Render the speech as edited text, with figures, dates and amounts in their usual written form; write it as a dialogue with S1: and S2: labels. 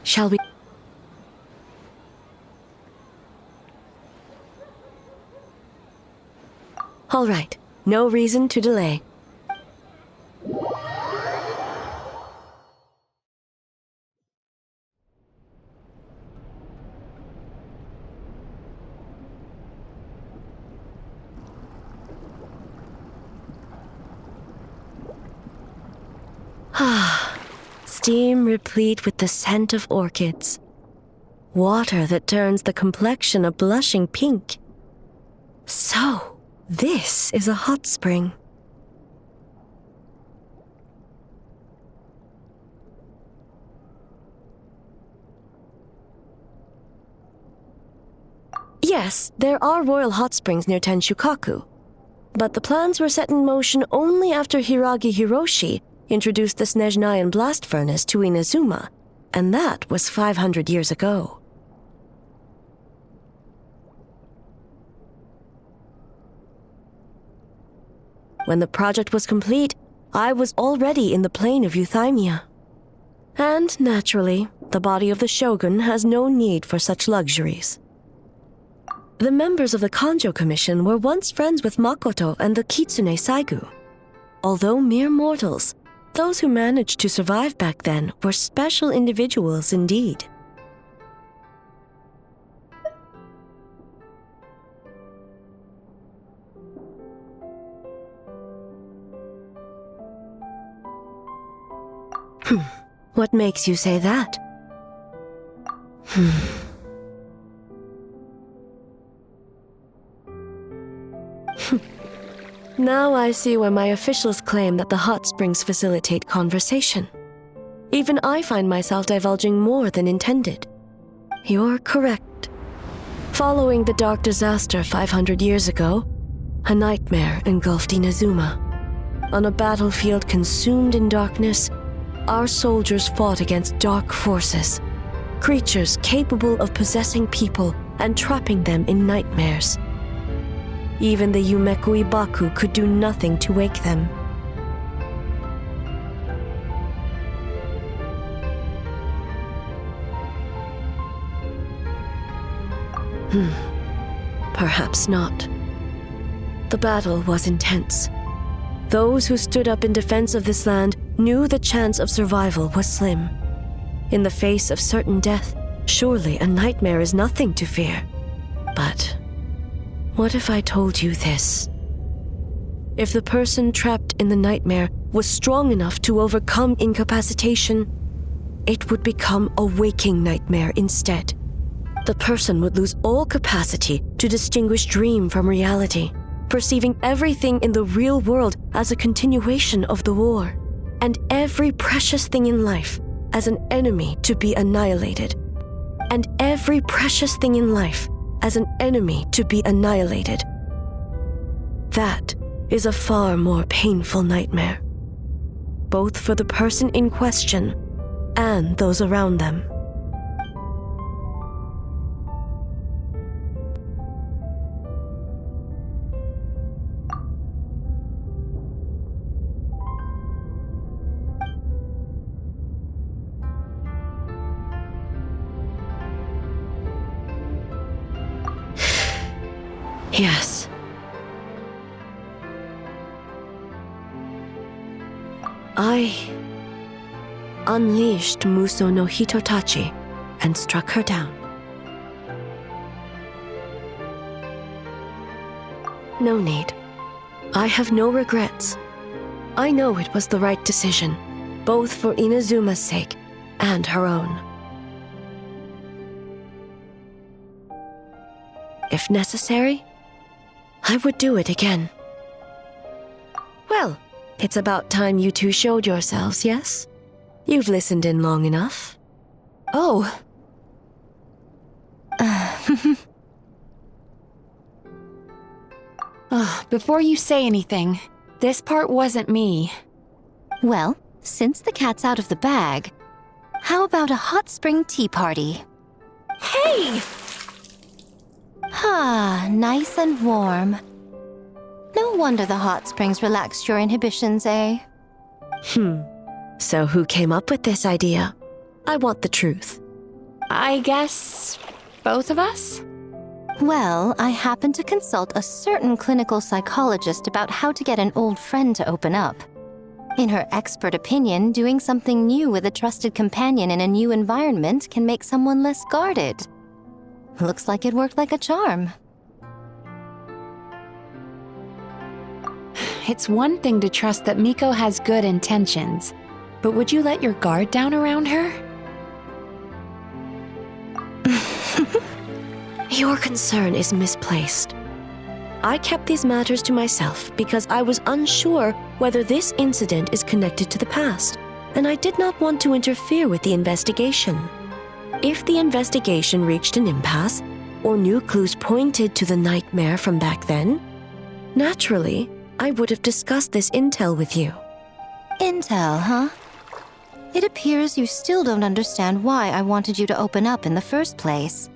S1: Shall we? All right. No reason to delay. Steam replete with the scent of orchids. Water that turns the complexion a blushing pink. So, this is a hot spring. Yes, there are royal hot springs near Tenshukaku, but the plans were set in motion only after Hiragi Hiroshi introduced the Snezhnayan blast furnace to Inazuma, and that was 500 years ago. When the project was complete, I was already in the plain of Euthymia. And, naturally, the body of the shogun has no need for such luxuries. The members of the Kanjo Commission were once friends with Makoto and the Kitsune Saigu. Although mere mortals, those who managed to survive back then were special individuals indeed. What makes you say that? Now I see why my officials claim that the hot springs facilitate conversation. Even I find myself divulging more than intended. You're correct. Following the dark disaster 500 years ago, a nightmare engulfed Inazuma. On a battlefield consumed in darkness, our soldiers fought against dark forces, creatures capable of possessing people and trapping them in nightmares. Even the Yumeku Ibaku could do nothing to wake them. Perhaps not. The battle was intense. Those who stood up in defense of this land knew the chance of survival was slim. In the face of certain death, surely a nightmare is nothing to fear. But what if I told you this? If the person trapped in the nightmare was strong enough to overcome incapacitation, it would become a waking nightmare instead. The person would lose all capacity to distinguish dream from reality, perceiving everything in the real world as a continuation of the war, and every precious thing in life as an enemy to be annihilated, and every precious thing in life as an enemy to be annihilated. That is a far more painful nightmare, both for the person in question and those around them. Yes. I unleashed Muso no Hitotachi and struck her down. No need. I have no regrets. I know it was the right decision, both for Inazuma's sake and her own. If necessary, I would do it again. Well, it's about time you two showed yourselves, yes? You've listened in long enough.
S2: Oh. Before you say anything, this part wasn't me.
S3: Well, since the cat's out of the bag, how about a hot spring tea party?
S2: Hey!
S3: Ah, nice and warm. No wonder the hot springs relaxed your inhibitions, eh?
S1: So who came up with this idea? I want the truth.
S2: I guess both of us?
S3: Well, I happened to consult a certain clinical psychologist about how to get an old friend to open up. In her expert opinion, doing something new with a trusted companion in a new environment can make someone less guarded. Looks like it worked like a charm.
S2: It's one thing to trust that Miko has good intentions, but would you let your guard down around her?
S1: Your concern is misplaced. I kept these matters to myself because I was unsure whether this incident is connected to the past, and I did not want to interfere with the investigation. If the investigation reached an impasse, or new clues pointed to the nightmare from back then, naturally, I would have discussed this intel with you.
S3: Intel, huh? It appears you still don't understand why I wanted you to open up in the first place.